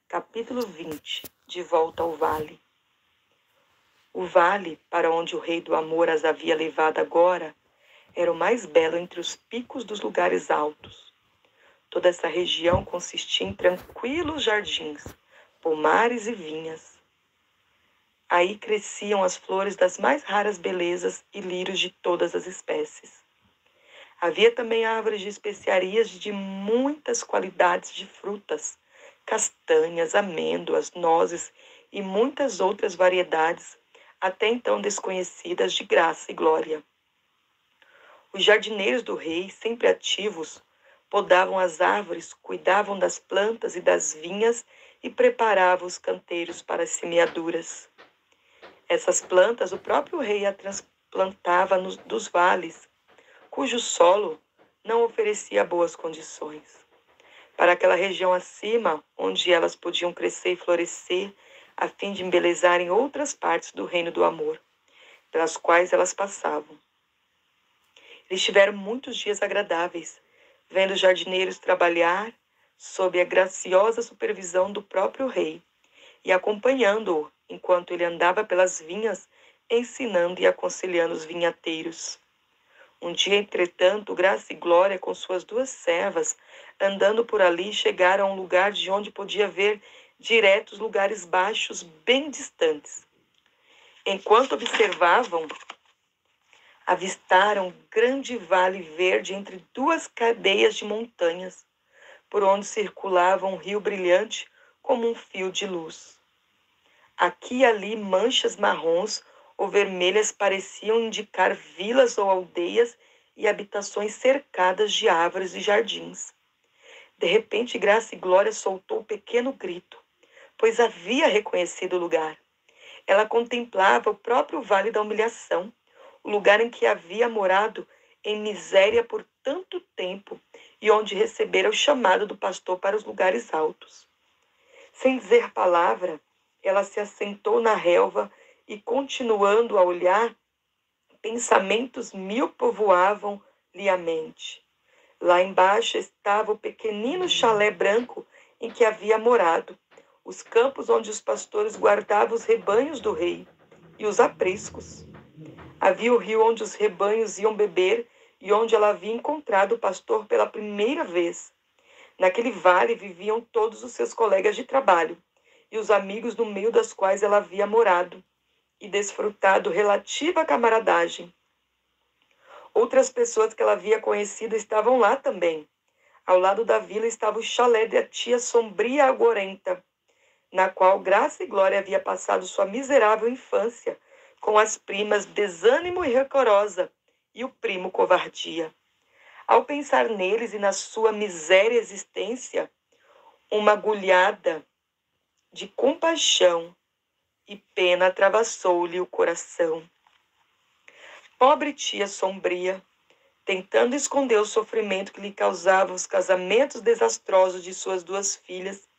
Capítulo 20. De volta ao vale. O vale, para onde o rei do amor as havia levado agora, era o mais belo entre os picos dos lugares altos. Toda essa região consistia em tranquilos jardins, pomares e vinhas. Aí cresciam as flores das mais raras belezas e lírios de todas as espécies. Havia também árvores de especiarias de muitas qualidades de frutas, castanhas, amêndoas, nozes e muitas outras variedades, até então desconhecidas, de graça e glória. Os jardineiros do rei, sempre ativos, podavam as árvores, cuidavam das plantas e das vinhas e preparavam os canteiros para as semeaduras. Essas plantas o próprio rei as transplantava dos vales, cujo solo não oferecia boas condições. Para aquela região acima, onde elas podiam crescer e florescer, a fim de embelezarem outras partes do reino do amor, pelas quais elas passavam. Eles tiveram muitos dias agradáveis, vendo os jardineiros trabalhar sob a graciosa supervisão do próprio rei e acompanhando-o enquanto ele andava pelas vinhas, ensinando e aconselhando os vinhateiros. Um dia, entretanto, Graça e Glória, com suas 2 servas, andando por ali, chegaram a um lugar de onde podia ver direto os lugares baixos bem distantes. Enquanto observavam, avistaram um grande vale verde entre 2 cadeias de montanhas, por onde circulava um rio brilhante como um fio de luz. Aqui e ali manchas marrons ou vermelhas pareciam indicar vilas ou aldeias e habitações cercadas de árvores e jardins. De repente, Graça e Glória soltou um pequeno grito, pois havia reconhecido o lugar. Ela contemplava o próprio Vale da Humilhação, o lugar em que havia morado em miséria por tanto tempo e onde recebera o chamado do pastor para os lugares altos. Sem dizer palavra, ela se assentou na relva e, continuando a olhar, pensamentos 1000 povoavam-lhe a mente. Lá embaixo estava o pequenino chalé branco em que havia morado, os campos onde os pastores guardavam os rebanhos do rei, e os apriscos. Havia o rio onde os rebanhos iam beber e onde ela havia encontrado o pastor pela primeira vez. Naquele vale viviam todos os seus colegas de trabalho e os amigos no meio das quais ela havia morado e desfrutado relativa camaradagem. Outras pessoas que ela havia conhecido estavam lá também. Ao lado da vila estava o chalé da tia Sombria Agorenta, na qual Graça e Glória havia passado sua miserável infância, com as primas Desânimo e Recorosa e o primo Covardia. Ao pensar neles e na sua miséria existência, uma agulhada de compaixão e pena atravessou-lhe o coração. Pobre tia Sombria, tentando esconder o sofrimento que lhe causavam os casamentos desastrosos de suas 2 filhas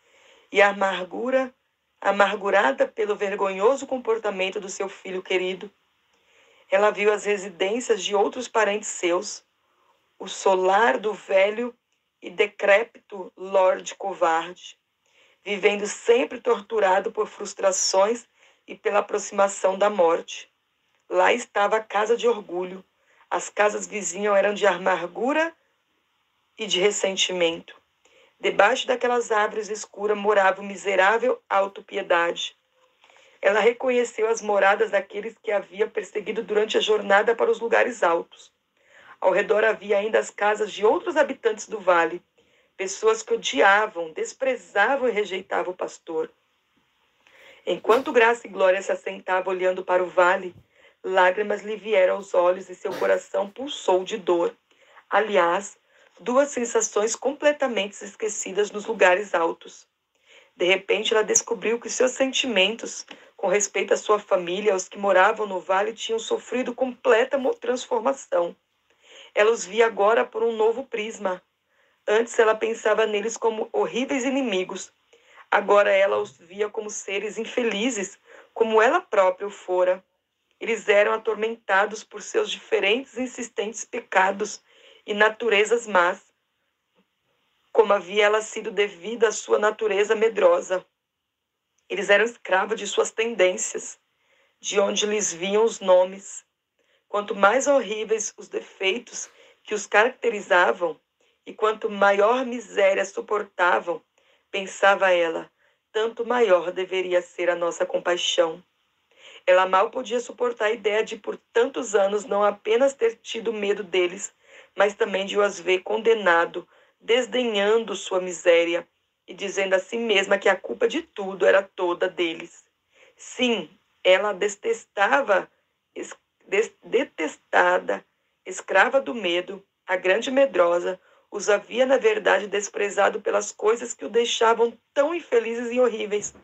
e a amargurada pelo vergonhoso comportamento do seu filho querido, ela viu as residências de outros parentes seus, o solar do velho e decrépito Lorde Covarde, vivendo sempre torturado por frustrações e pela aproximação da morte. Lá estava a casa de orgulho. As casas vizinhas eram de amargura e de ressentimento. Debaixo daquelas árvores escuras morava o miserável autopiedade. Ela reconheceu as moradas daqueles que havia perseguido durante a jornada para os lugares altos. Ao redor havia ainda as casas de outros habitantes do vale, pessoas que odiavam, desprezavam e rejeitavam o pastor. Enquanto Graça e Glória se assentavam olhando para o vale, lágrimas lhe vieram aos olhos e seu coração pulsou de dor. Aliás, 2 sensações completamente esquecidas nos lugares altos. De repente, ela descobriu que seus sentimentos com respeito à sua família, aos que moravam no vale, tinham sofrido completa transformação. Ela os via agora por um novo prisma. Antes ela pensava neles como horríveis inimigos. Agora ela os via como seres infelizes, como ela própria o fora. Eles eram atormentados por seus diferentes e insistentes pecados e naturezas más, como havia ela sido devida à sua natureza medrosa. Eles eram escravos de suas tendências, de onde lhes vinham os nomes. Quanto mais horríveis os defeitos que os caracterizavam, e quanto maior miséria suportavam, pensava ela, tanto maior deveria ser a nossa compaixão. Ela mal podia suportar a ideia de por tantos anos não apenas ter tido medo deles, mas também de os ver condenado, desdenhando sua miséria e dizendo a si mesma que a culpa de tudo era toda deles. Sim, ela detestada, escrava do medo, a grande medrosa, os havia na verdade desprezado pelas coisas que o deixavam tão infelizes e horríveis,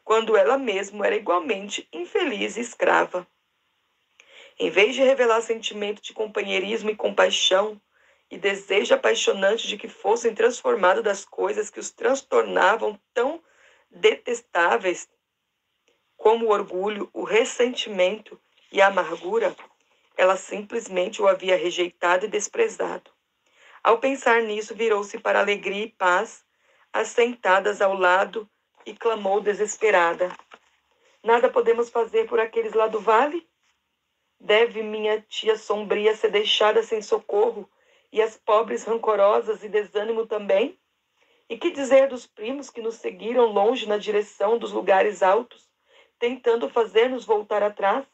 quando ela mesma era igualmente infeliz e escrava. Em vez de revelar sentimento de companheirismo e compaixão, e desejo apaixonante de que fossem transformados das coisas que os transtornavam tão detestáveis, como o orgulho, o ressentimento e a amargura, ela simplesmente o havia rejeitado e desprezado. Ao pensar nisso, virou-se para alegria e paz, assentadas ao lado, e clamou desesperada: Nada podemos fazer por aqueles lá do vale? Deve minha tia sombria ser deixada sem socorro, e as pobres rancorosas e desânimo também? E que dizer dos primos que nos seguiram longe na direção dos lugares altos, tentando fazer-nos voltar atrás?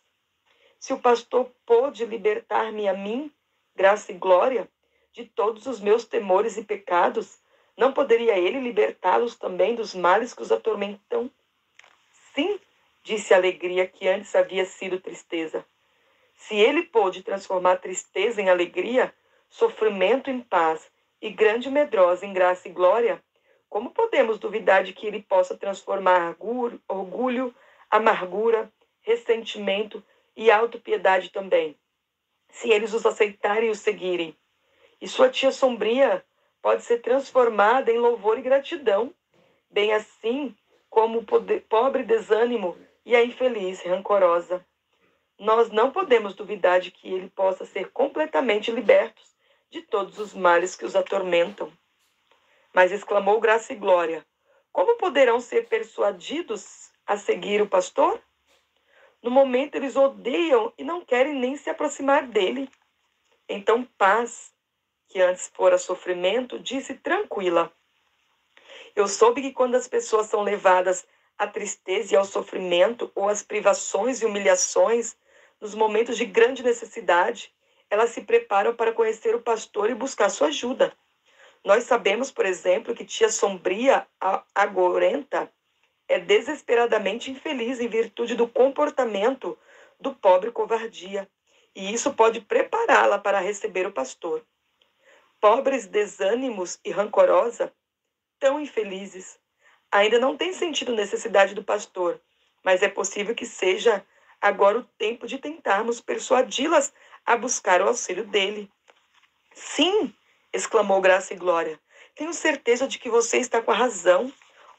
Se o pastor pôde libertar-me a mim, graça e glória, de todos os meus temores e pecados, não poderia ele libertá-los também dos males que os atormentam? Sim, disse a alegria que antes havia sido tristeza. Se ele pôde transformar tristeza em alegria, sofrimento em paz e grande medrosa em graça e glória, como podemos duvidar de que ele possa transformar orgulho, amargura, ressentimento e autopiedade também, se eles os aceitarem e os seguirem? E sua tia sombria pode ser transformada em louvor e gratidão, bem assim como o pobre desânimo e a infeliz rancorosa. Nós não podemos duvidar de que ele possa ser completamente liberto de todos os males que os atormentam. Mas exclamou Graça e Glória: como poderão ser persuadidos a seguir o pastor? No momento eles odeiam e não querem nem se aproximar dele. Então Paz, que antes fora sofrimento, disse tranquila: eu soube que quando as pessoas são levadas à tristeza e ao sofrimento, ou às privações e humilhações, nos momentos de grande necessidade, elas se preparam para conhecer o pastor e buscar sua ajuda. Nós sabemos, por exemplo, que tia sombria, agorenta, é desesperadamente infeliz em virtude do comportamento do pobre covardia, e isso pode prepará-la para receber o pastor. Pobres desânimos e rancorosa, tão infelizes, ainda não têm sentido necessidade do pastor, mas é possível que seja agora o tempo de tentarmos persuadi-las a buscar o auxílio dele. Sim, exclamou Graça e Glória, tenho certeza de que você está com a razão.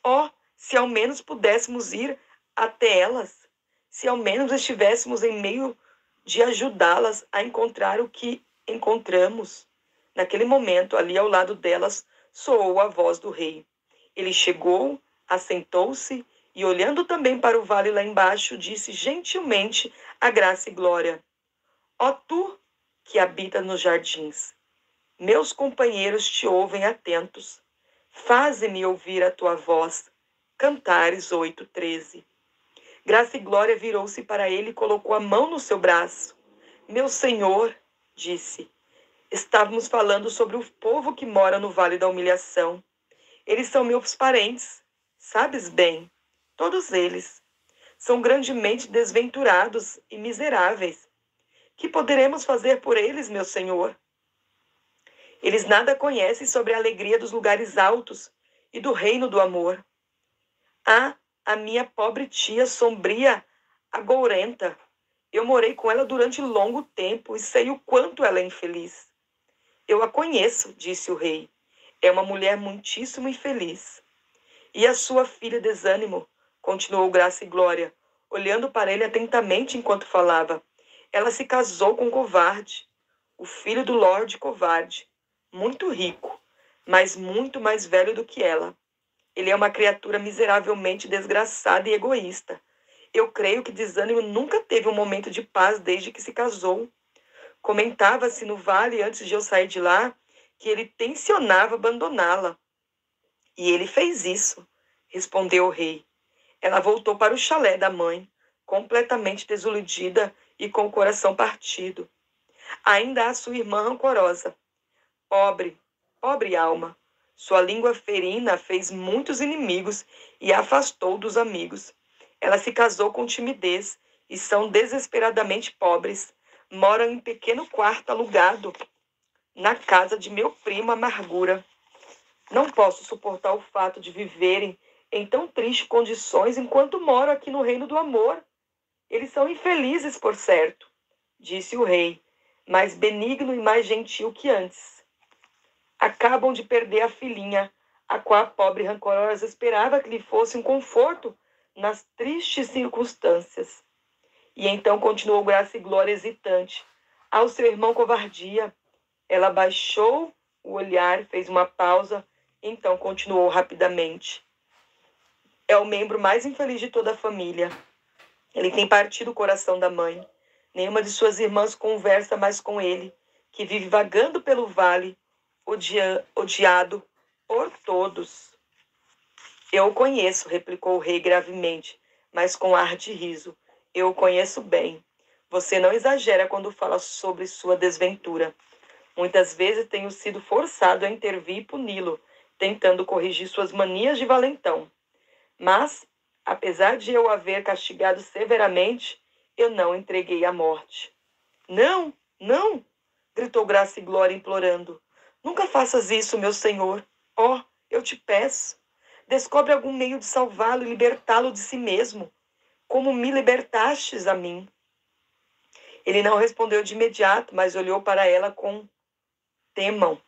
Oh, se ao menos pudéssemos ir até elas, se ao menos estivéssemos em meio de ajudá-las a encontrar o que encontramos. Naquele momento, ali ao lado delas, soou a voz do rei. Ele chegou, assentou-se e, olhando também para o vale lá embaixo, disse gentilmente a Graça e Glória: ó tu que habita nos jardins, meus companheiros te ouvem atentos. Faze-me ouvir a tua voz. Cantares 8:13. Graça e Glória virou-se para ele e colocou a mão no seu braço. Meu senhor, disse, estávamos falando sobre o povo que mora no Vale da Humilhação. Eles são meus parentes, sabes bem, todos eles. São grandemente desventurados e miseráveis. Que poderemos fazer por eles, meu senhor? Eles nada conhecem sobre a alegria dos lugares altos e do reino do amor. Ah, a minha pobre tia sombria, agourenta. Eu morei com ela durante longo tempo e sei o quanto ela é infeliz. Eu a conheço, disse o rei. É uma mulher muitíssimo infeliz. E a sua filha Desânimo, continuou Graça e Glória, olhando para ele atentamente enquanto falava. Ela se casou com um covarde, o filho do Lorde Covarde, muito rico, mas muito mais velho do que ela. Ele é uma criatura miseravelmente desgraçada e egoísta. Eu creio que Desânimo nunca teve um momento de paz desde que se casou. Comentava-se no vale, antes de eu sair de lá, que ele tencionava abandoná-la. E ele fez isso, respondeu o rei. Ela voltou para o chalé da mãe, completamente desiludida e com o coração partido. Ainda há sua irmã rancorosa. Pobre, pobre alma. Sua língua ferina fez muitos inimigos e a afastou dos amigos. Ela se casou com timidez e são desesperadamente pobres. Moram em pequeno quarto alugado na casa de meu primo Amargura. Não posso suportar o fato de viverem em tão tristes condições enquanto moro aqui no reino do amor. Eles são infelizes, por certo, disse o rei, mais benigno e mais gentil que antes. Acabam de perder a filhinha, a qual a pobre rancorosa esperava que lhe fosse um conforto nas tristes circunstâncias. E então continuou Graça e Glória hesitante. Ao seu irmão covardia. Ela baixou o olhar, fez uma pausa, então continuou rapidamente. É o membro mais infeliz de toda a família. Ele tem partido o coração da mãe. Nenhuma de suas irmãs conversa mais com ele, que vive vagando pelo vale, odiado por todos. Eu o conheço, replicou o rei gravemente, mas com ar de riso. Eu o conheço bem. Você não exagera quando fala sobre sua desventura. Muitas vezes tenho sido forçado a intervir e puni-lo, tentando corrigir suas manias de valentão. Mas, apesar de eu haver castigado severamente, eu não o entreguei à morte. Não, não! Gritou Graça e Glória implorando. Nunca faças isso, meu senhor. Oh, eu te peço. Descobre algum meio de salvá-lo e libertá-lo de si mesmo, como me libertastes a mim. Ele não respondeu de imediato, mas olhou para ela com temão,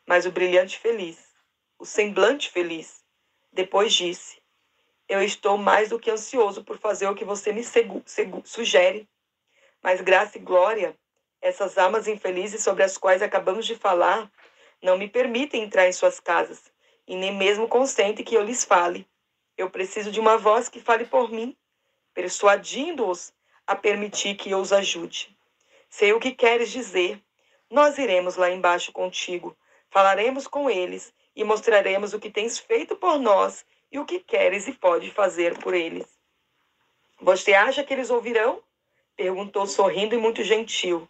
mas o brilhante feliz, o semblante feliz. Depois disse: eu estou mais do que ansioso por fazer o que você me sugere. Mas Graça e Glória, essas almas infelizes sobre as quais acabamos de falar, não me permitem entrar em suas casas, e nem mesmo consentem que eu lhes fale. Eu preciso de uma voz que fale por mim, persuadindo-os a permitir que eu os ajude. Sei o que queres dizer. Nós iremos lá embaixo contigo, falaremos com eles e mostraremos o que tens feito por nós e o que queres e pode fazer por eles. Você acha que eles ouvirão? Perguntou sorrindo e muito gentil.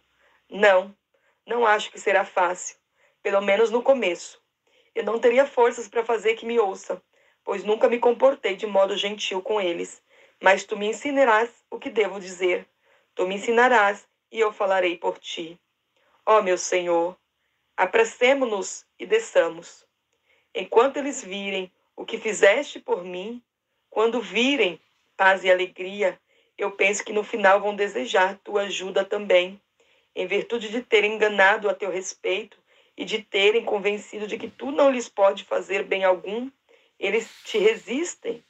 Não, não acho que será fácil, pelo menos no começo. Eu não teria forças para fazer que me ouçam, pois nunca me comportei de modo gentil com eles. Mas tu me ensinarás o que devo dizer. Tu me ensinarás e eu falarei por ti. Ó meu Senhor, apressemo-nos e desçamos. Enquanto eles virem o que fizeste por mim, quando virem paz e alegria, eu penso que no final vão desejar tua ajuda também, em virtude de terem enganado a teu respeito e de terem convencido de que tu não lhes pode fazer bem algum, eles te resistem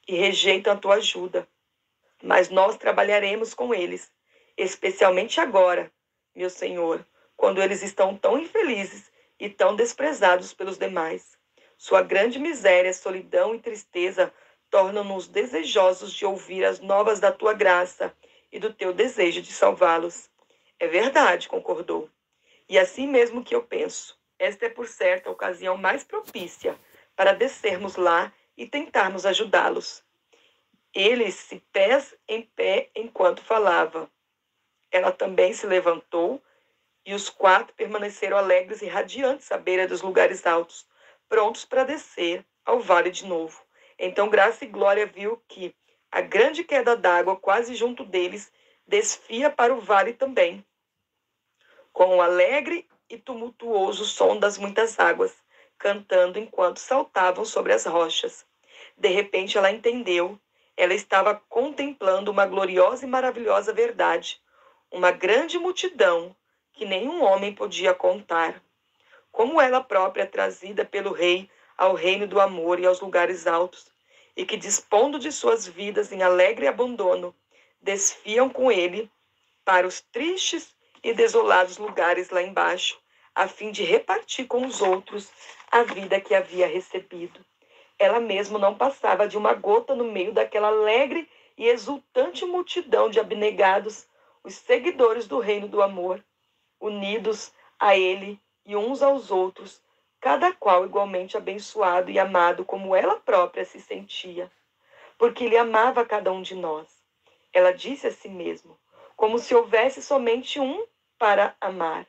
e rejeitam a tua ajuda. Mas nós trabalharemos com eles, especialmente agora, meu Senhor, quando eles estão tão infelizes e tão desprezados pelos demais. Sua grande miséria, solidão e tristeza tornam-nos desejosos de ouvir as novas da tua graça e do teu desejo de salvá-los. É verdade, concordou. E assim mesmo que eu penso. Esta é, por certo, a ocasião mais propícia para descermos lá e tentarmos ajudá-los. Ele se pés em pé enquanto falava. Ela também se levantou e os quatro permaneceram alegres e radiantes à beira dos lugares altos, prontos para descer ao vale de novo. Então Graça e Glória viu que a grande queda d'água quase junto deles desfia para o vale também, com o alegre e tumultuoso som das muitas águas, cantando enquanto saltavam sobre as rochas. De repente ela entendeu. Ela estava contemplando uma gloriosa e maravilhosa verdade, uma grande multidão que nenhum homem podia contar. Como ela própria, trazida pelo rei ao reino do amor e aos lugares altos, e que, dispondo de suas vidas em alegre abandono, desfiam com ele para os tristes e desolados lugares lá embaixo, a fim de repartir com os outros a vida que havia recebido. ela mesma não passava de uma gota no meio daquela alegre e exultante multidão de abnegados, os seguidores do reino do amor, unidos a ele e uns aos outros, cada qual igualmente abençoado e amado como ela própria se sentia, porque ele amava cada um de nós. Ela disse a si mesma, como se houvesse somente um para amar.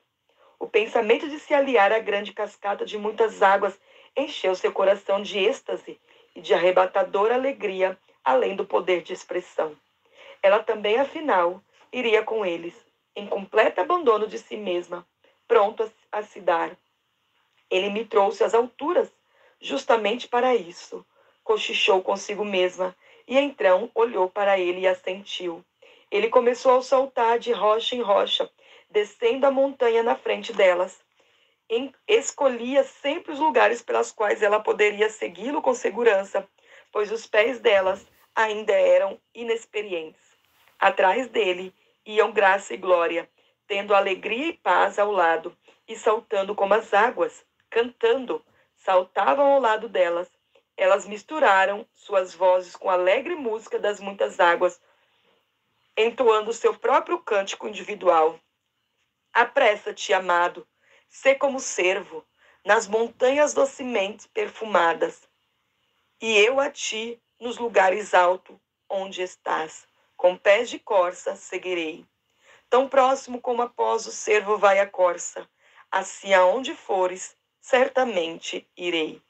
O pensamento de se aliar à grande cascata de muitas águas encheu seu coração de êxtase e de arrebatadora alegria, além do poder de expressão. Ela também, afinal, iria com eles, em completo abandono de si mesma, pronto a se dar. Ele me trouxe às alturas, justamente para isso. Cochichou consigo mesma, e então olhou para ele e assentiu. Ele começou a saltar de rocha em rocha, descendo a montanha na frente delas. Escolhia sempre os lugares pelos quais ela poderia segui-lo com segurança, pois os pés delas ainda eram inexperientes. Atrás dele iam Graça e Glória, tendo alegria e paz ao lado, e saltando como as águas, cantando, saltavam ao lado delas. Elas misturaram suas vozes com a alegre música das muitas águas, entoando seu próprio cântico individual. Apressa-te, amado, sê como cervo, nas montanhas docemente perfumadas, e eu a ti nos lugares altos onde estás, com pés de corça seguirei. Tão próximo como após o cervo vai a corça, assim aonde fores, certamente irei.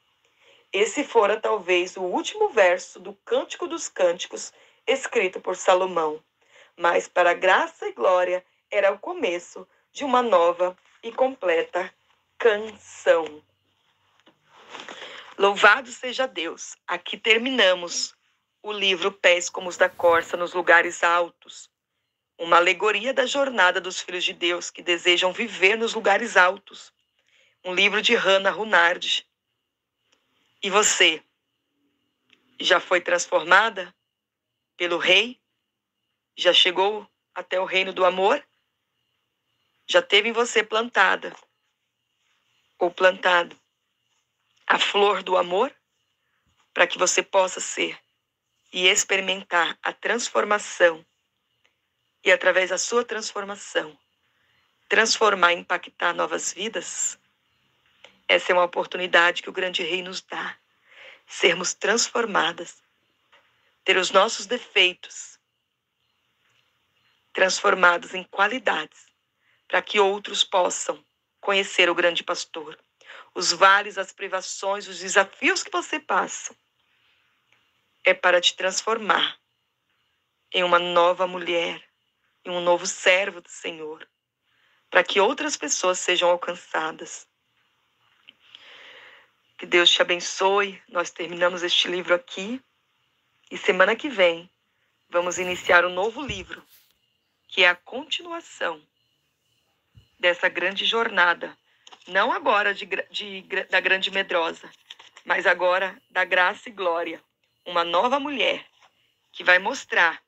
Esse fora talvez o último verso do Cântico dos Cânticos, escrito por Salomão, mas para graça e glória era o começo de uma nova e completa canção. Louvado seja Deus! Aqui terminamos o livro Pés como os da Corça nos Lugares Altos, uma alegoria da jornada dos filhos de Deus que desejam viver nos lugares altos. Um livro de Hannah Runard. E você, já foi transformada pelo Rei? Já chegou até o reino do amor? Já teve em você plantada ou plantado a flor do amor para que você possa ser e experimentar a transformação e, através da sua transformação, transformar e impactar novas vidas? Essa é uma oportunidade que o grande Rei nos dá. Sermos transformadas, ter os nossos defeitos transformados em qualidades, para que outros possam conhecer o grande pastor. Os vales, as privações, os desafios que você passa é para te transformar em uma nova mulher, em um novo servo do Senhor, para que outras pessoas sejam alcançadas. Que Deus te abençoe. Nós terminamos este livro aqui e semana que vem vamos iniciar um novo livro, que é a continuação dessa grande jornada, não agora da grande medrosa, mas agora da graça e glória. Uma nova mulher que vai mostrar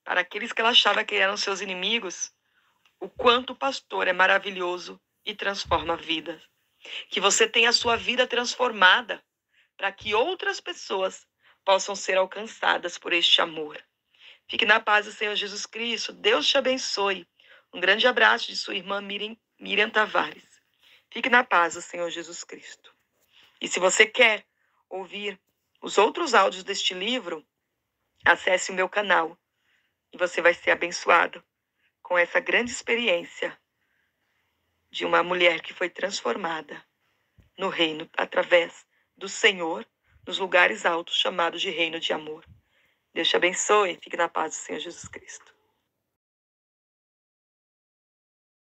para aqueles que ela achava que eram seus inimigos o quanto o pastor é maravilhoso e transforma vidas. Que você tenha a sua vida transformada para que outras pessoas possam ser alcançadas por este amor. Fique na paz do Senhor Jesus Cristo. Deus te abençoe. Um grande abraço de sua irmã Miriam Tavares. Fique na paz do Senhor Jesus Cristo. E se você quer ouvir os outros áudios deste livro, acesse o meu canal e você vai ser abençoado com essa grande experiência de uma mulher que foi transformada no reino através do Senhor, nos lugares altos chamados de reino de amor. Deus te abençoe. Fique na paz do Senhor Jesus Cristo.